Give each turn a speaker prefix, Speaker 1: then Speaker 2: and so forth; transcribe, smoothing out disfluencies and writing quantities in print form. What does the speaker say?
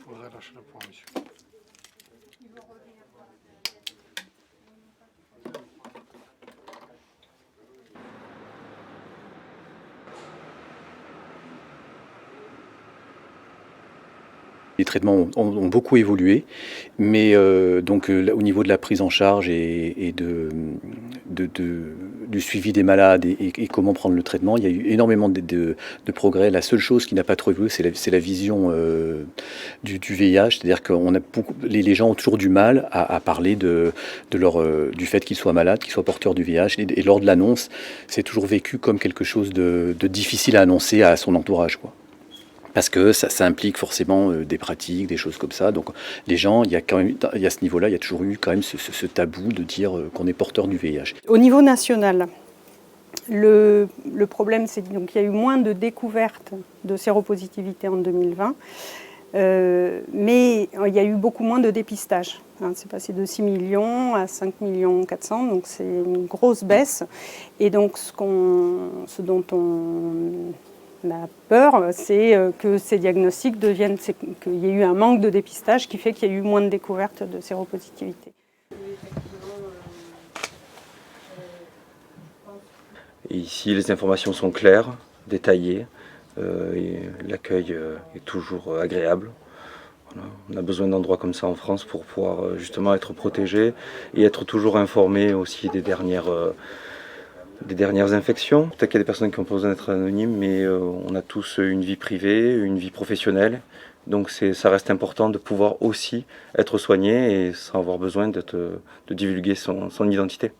Speaker 1: faudrait lâcher le point, monsieur.
Speaker 2: Les traitements ont beaucoup évolué, mais au niveau de la prise en charge et du suivi des malades et comment prendre le traitement, il y a eu énormément de progrès. La seule chose qui n'a pas trop évolué, c'est la vision du VIH, c'est-à-dire que les gens ont toujours du mal à parler du fait qu'ils soient malades, qu'ils soient porteurs du VIH, et lors de l'annonce, c'est toujours vécu comme quelque chose de difficile à annoncer à son entourage, quoi. Parce que ça implique forcément des pratiques, des choses comme ça. Donc les gens, il y a à ce niveau-là, il y a toujours eu quand même ce tabou de dire qu'on est porteur du VIH.
Speaker 3: Au niveau national, le problème, c'est qu'il y a eu moins de découvertes de séropositivité en 2020, mais il y a eu beaucoup moins de dépistage. C'est passé de 6 millions à 5 millions 400, donc c'est une grosse baisse. Et donc ce dont on a peur, c'est que ces diagnostics qu'il y ait eu un manque de dépistage qui fait qu'il y a eu moins de découvertes de séropositivité.
Speaker 4: Et ici, les informations sont claires, détaillées, et l'accueil est toujours agréable. Voilà. On a besoin d'endroits comme ça en France pour pouvoir justement être protégé et être toujours informé aussi des dernières infections. Peut-être qu'il y a des personnes qui ont pas besoin d'être anonymes, mais on a tous une vie privée, une vie professionnelle. Donc ça reste important de pouvoir aussi être soigné et sans avoir besoin de divulguer son identité.